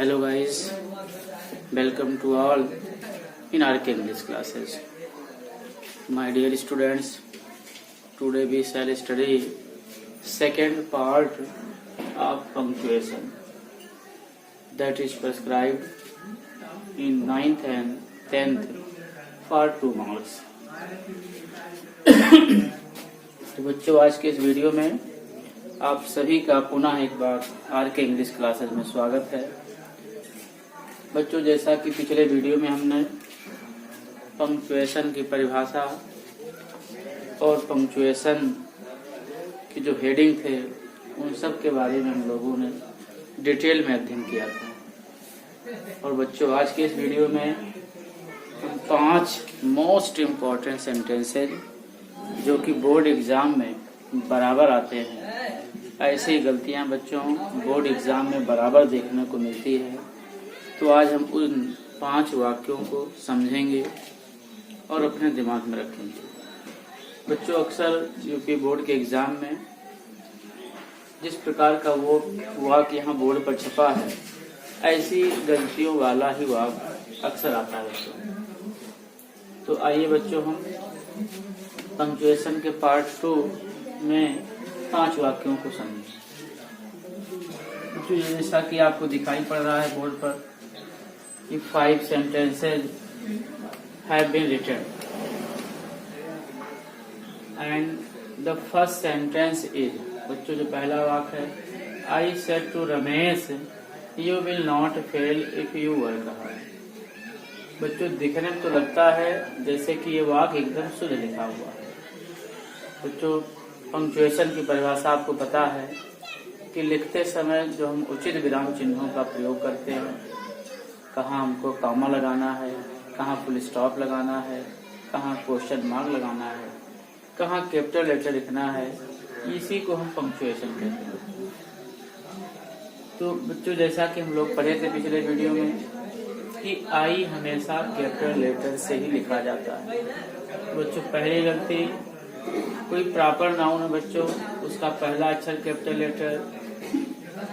Hello guys, welcome to all in our English classes. My dear students, today we shall study second part of punctuation that is prescribed in 9th and 10th for 2 marks. तो बच्चों, आज के इस video में आप सभी का पुनः एक बार आर के इंग्लिश क्लासेस में स्वागत है। बच्चों, जैसा कि पिछले वीडियो में हमने पंक्चुएशन की परिभाषा और पंक्चुएशन की जो हेडिंग थे उन सब के बारे में हम लोगों ने डिटेल में अध्ययन किया था। और बच्चों, आज के इस वीडियो में हम 5 मोस्ट इम्पॉर्टेंट सेंटेंसेज जो कि बोर्ड एग्जाम में बराबर आते हैं, ऐसी गलतियां बच्चों बोर्ड एग्जाम में बराबर देखने को मिलती है। तो आज हम उन 5 वाक्यों को समझेंगे और अपने दिमाग में रखेंगे। बच्चों, अक्सर यूपी बोर्ड के एग्जाम में जिस प्रकार का वो वाक्य यहाँ बोर्ड पर छपा है, ऐसी गलतियों वाला ही वाक्य अक्सर आता है बच्चों। तो आइए बच्चों, हम पंक्चुएशन के पार्ट 2 में 5 वाक्यों को समझें। तो जैसा कि आपको दिखाई पड़ रहा है बोर्ड पर कि 5 sentences have been written and the first sentence is, बच्चों जो पहला वाक्य है, I said to Ramesh you will not fail if you work hard। बच्चों, दिखने में तो लगता है जैसे कि ये वाक्य एकदम शुद्ध लिखा हुआ है। बच्चों, पंक्चुएशन की परिभाषा आपको पता है कि लिखते समय जो हम उचित विराम चिन्हों का प्रयोग करते हैं, कहाँ हमको कॉमा लगाना है, कहाँ फुल स्टॉप लगाना है, कहाँ क्वेश्चन मार्क लगाना है, कहाँ कैपिटल लेटर लिखना है, इसी को हम पंक्चुएशन कहते हैं। तो बच्चों, जैसा कि हम लोग पढ़े थे पिछले वीडियो में कि आई हमेशा कैपिटल लेटर से ही लिखा जाता है। बच्चों, पहली गलती, कोई प्रॉपर नाउन है बच्चों, उसका पहला अक्षर कैपिटल लेटर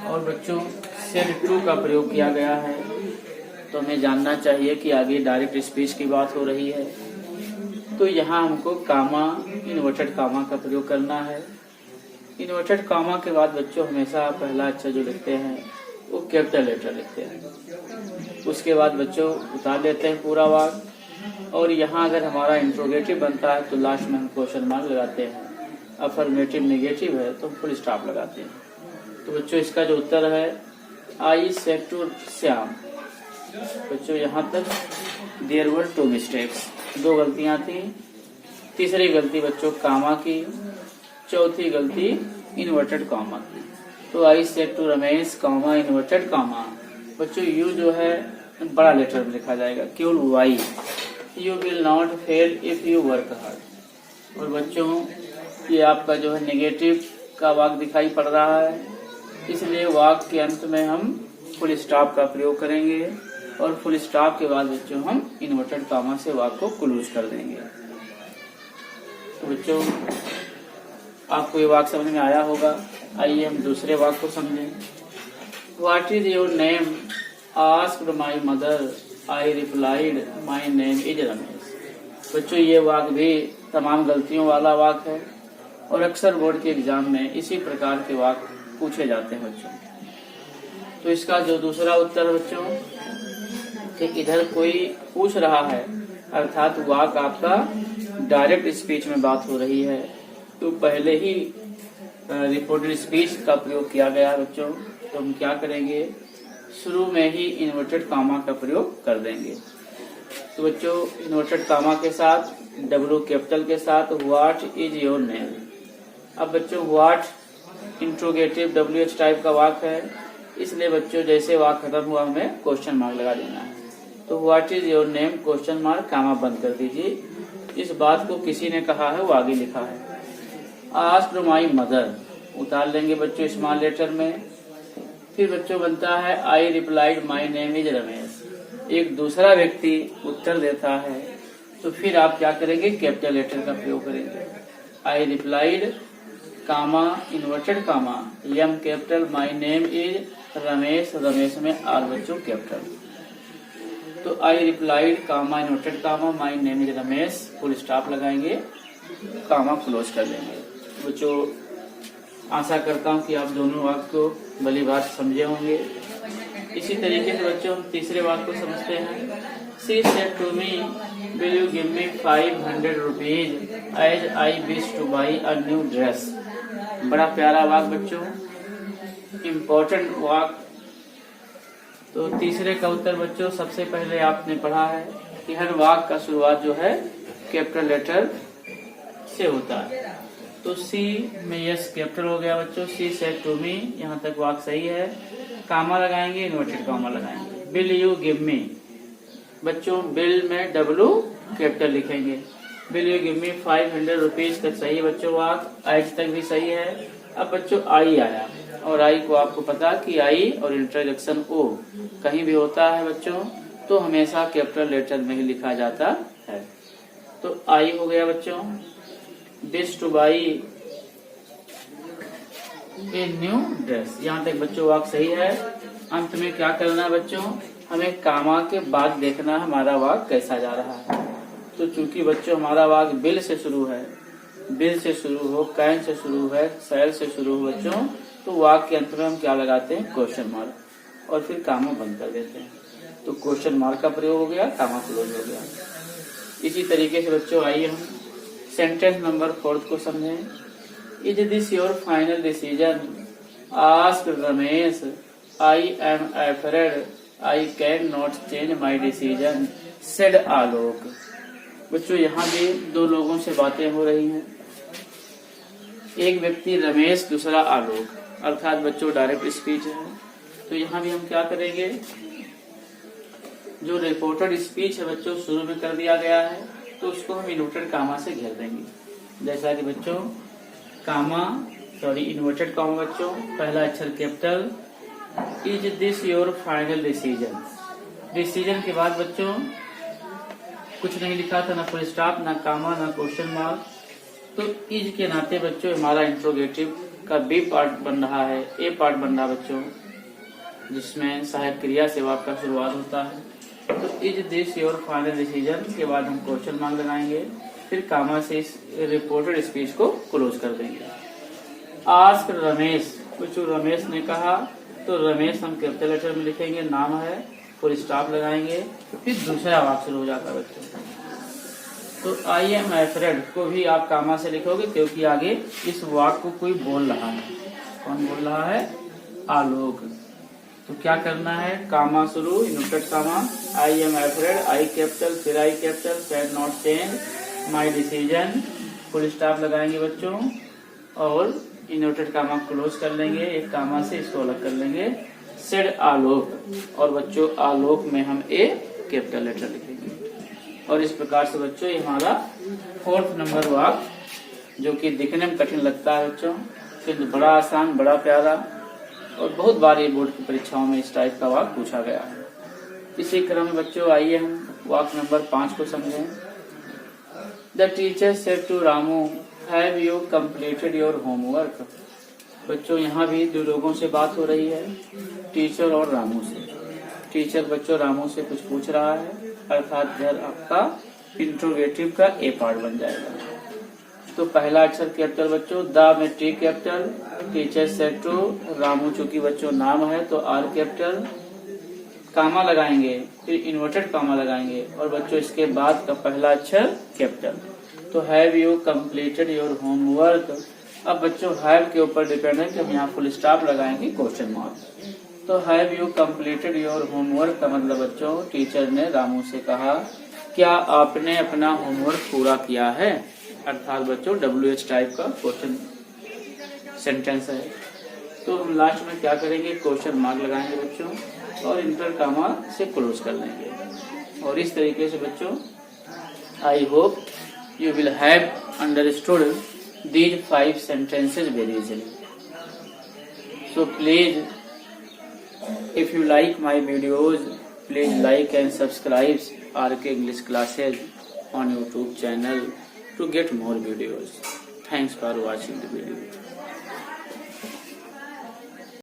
और बच्चों सेड टू का प्रयोग किया गया है। तो हमें जानना चाहिए कि आगे डायरेक्ट स्पीच की बात हो रही है, तो यहाँ हमको कामा, इन्वर्टेड कामा का प्रयोग करना है। इन्वर्टेड कामा के बाद बच्चों हमेशा पहला अक्षर जो लिखते हैं वो कैपिटल लेटर लिखते हैं। उसके बाद बच्चों उतार देते हैं पूरा वाक्य, और यहाँ अगर हमारा इंट्रोगेटिव बनता है तो लास्ट में हम क्वेश्चन मार्क लगाते हैं। अफर्मेटिव नेगेटिव है तो फुल स्टॉप लगाते हैं। तो बच्चों, इसका जो उत्तर है आई सेड टू श्याम। बच्चों, यहाँ तक देयर वर 2 मिस्टेक्स, 2 गलतियां थी। तीसरी गलती बच्चों कामा की, चौथी गलती इन्वर्टेड कामा की। तो I said to Ramesh comma inverted comma. बच्चों, यू जो है बड़ा लेटर में लिखा जाएगा, केवल Y. You will not fail if you work hard. और बच्चों, ये आपका जो है नेगेटिव का वाक्य दिखाई पड़ रहा है, इसलिए वाक्य के अंत में हम फुल स्टॉप का प्रयोग करेंगे और फुल स्टॉप के बाद बच्चों हम इन्वर्टेड कामा से वाक्य को क्लोज कर देंगे। तो बच्चों, आपको ये वाक्य समझ में आया होगा। आइए हम दूसरे वाक्य को समझें। What is your name? Asked my mother, I replied my name is Ramesh. बच्चों, ये वाक्य भी तमाम गलतियों वाला वाक्य है और अक्सर बोर्ड के एग्जाम में इसी प्रकार के वाक्य पूछे जाते हैं बच्चों। तो इसका जो दूसरा उत्तर बच्चों कि इधर कोई पूछ रहा है, अर्थात वाक्य आपका डायरेक्ट स्पीच में बात हो रही है, तो पहले ही रिपोर्टेड स्पीच का प्रयोग किया गया है बच्चों। तो हम क्या करेंगे, शुरू में ही इन्वर्टेड कामा का प्रयोग कर देंगे। तो बच्चों, इन्वर्टेड कामा के साथ डब्ल्यू कैपिटल के साथ व्हाट इज योर नेम। अब बच्चों, व्हाट इंट्रोगेटिव WH टाइप का वाक्य है, इसलिए बच्चों जैसे वाक्य खत्म हुआ हमें क्वेश्चन मार्क लगा देना है। तो what is your name question mark comma बंद कर दीजिए। इस बात को किसी ने कहा है, वो आगे लिखा है। आस्क्ड माई मदर उतार लेंगे बच्चों स्मॉल लेटर में। फिर बच्चों बनता है I replied my name is Ramesh. एक दूसरा व्यक्ति उत्तर देता है, तो फिर आप क्या करेंगे, कैपिटल लेटर का प्रयोग करेंगे। I replied comma inverted comma M capital my name is Ramesh, Ramesh में आर बच्चों कैपिटल। तो I replied comma inverted comma my name is Ramesh, full stop लगाएंगे, कामा क्लोज कर लेंगे। बच्चों आशा करता हूँ कि आप दोनों वाक्य को भली बात समझे होंगे। इसी तरीके से बच्चों हम तीसरे वाक्य को समझते हैं। She said to me, will you give me 500 rupees as I wish to buy a new dress। बड़ा प्यारा वाक्य बच्चों, इम्पोर्टेंट वाक्य। तो तीसरे का उत्तर बच्चों सबसे पहले आपने पढ़ा है कि हर वाक्य का शुरुआत जो है कैपिटल लेटर से होता है। तो सी में यस कैपिटल हो गया बच्चों। सी सेड टू मी, यहाँ तक वाक्य सही है। कामा लगाएंगे, इन्वर्टेड कामा लगाएंगे। बिल यू गिव मी, बच्चों बिल में डब्लू कैपिटल लिखेंगे। Bill you give me 500 rupees तक सही बच्चों वाक्य, आज तक भी सही है। अब बच्चों आई आया, और आई को आपको पता कि आई और इंटरजेक्शन ओ कहीं भी होता है बच्चों तो हमेशा कैपिटल लेटर में ही लिखा जाता है। तो आई हो गया बच्चों। Wish two by a new dress, यहाँ तक बच्चों वाक्य सही है। अंत में क्या करना है बच्चों, हमें कामा के बाद देखना हमारा वाक्य कैसा जा रहा है। तो चूंकि बच्चों हमारा वाक्य बिल से शुरू है, बिल से शुरू हो, कैन से शुरू है, सैल से शुरू हो बच्चों, तो वाक्य के अंत में हम क्या लगाते हैं, क्वेश्चन मार्क, और फिर कामा बंद कर देते हैं। तो क्वेश्चन मार्क का प्रयोग हो गया, कामा क्लोज हो गया। इसी तरीके से बच्चों आइए हम सेंटेंस नंबर 4 को समझें। Is this your final decision, ask Ramesh, I am afraid I can not change my decision, said Alok. बच्चों यहाँ भी दो लोगों से बातें हो रही हैं, एक व्यक्ति रमेश, दूसरा आलोक, अर्थात बच्चों डायरेक्ट स्पीच है। तो यहाँ भी हम क्या करेंगे, जो रिपोर्टेड स्पीच है बच्चों शुरू में कर दिया गया है तो उसको हम इन्वर्टेड कामा से घेर देंगे। जैसा कि बच्चों कामा इन्वर्टेड कामा बच्चों, पहला अक्षर capital, is this your final decision. Decision के बाद बच्चों कुछ नहीं लिखा था, ना फुल स्टॉप, ना कामा, ना क्वेश्चन मार्क। तो इज के नाते बच्चों हमारा इंट्रोगेटिव का बी पार्ट बन रहा है, ए पार्ट बन रहा बच्चों, जिसमें सहायक क्रिया से वाक्य का शुरुआत होता है। तो is this your final decision के बाद हम क्वेश्चन मार्क लगाएंगे, फिर कामा से इस रिपोर्टेड स्पीच को क्लोज कर देंगे। आस्क रमेश, कुछ रमेश ने कहा, तो रमेश हम कैपिटल लेटर में लिखेंगे, नाम है, फुल स्टॉप लगाएंगे, फिर दूसरा वाक्य शुरू हो जाता है बच्चों। तो आई एम अफ्रेड को भी आप कामा से लिखोगे क्योंकि आगे इस वाक्य को कोई बोल रहा है। कौन बोल रहा है, आलोक। तो क्या करना है, कामा शुरू, inverted comma, I am afraid, I capital, फिर I capital, can not change my decision, full stop लगाएंगे बच्चों, और इन्वर्टेड कामा क्लोज कर लेंगे, एक कामा से इसको अलग कर लेंगे, सेड आलोक, और बच्चों आलोक में हम ए कैपिटल लेटर लिखेंगे। और इस प्रकार से बच्चों ये हमारा 4th नंबर वाक्य, जो कि दिखने में कठिन लगता है बच्चों, किंतु बड़ा आसान, बड़ा प्यारा, और बहुत बार ये बोर्ड की परीक्षाओं में इस टाइप का वाक्य पूछा गया है। इसी क्रम में बच्चों आइए हम वाक्य नंबर 5 को समझें। The teacher said to Ramu, have you completed your homework. बच्चों यहाँ भी दो लोगों से बात हो रही है, टीचर और रामू से। टीचर बच्चों रामू से कुछ पूछ रहा है, अर्थात इधर आपका इंट्रोगेटिव का ए पार्ट बन जाएगा। तो पहला अक्षर कैपिटल बच्चों, द में T capital, teacher said to, Ramu चूंकि बच्चों नाम है तो आर कैपिटल, कामा लगाएंगे, फिर इन्वर्टेड कामा लगाएंगे, और बच्चों इसके बाद का पहला अक्षर कैपिटल। तो have you completed your homework. अब बच्चों हैव के ऊपर डिपेंड है कि हम यहाँ फुल स्टॉप लगाएंगे, क्वेश्चन मार्क। तो have you completed your homework का मतलब बच्चों टीचर ने रामू से कहा, क्या आपने अपना होमवर्क पूरा किया है, अर्थात बच्चों WH टाइप का क्वेश्चन सेंटेंस है। तो हम लास्ट में क्या करेंगे, क्वेश्चन मार्क लगाएंगे बच्चों, और इंटर कामा से क्लोज कर लेंगे। और इस तरीके से बच्चों I hope you will have understood these 5 sentences very easily. So please, if you like my videos, please like and subscribe RK English classes on YouTube channel to get more videos. Thanks for watching the video.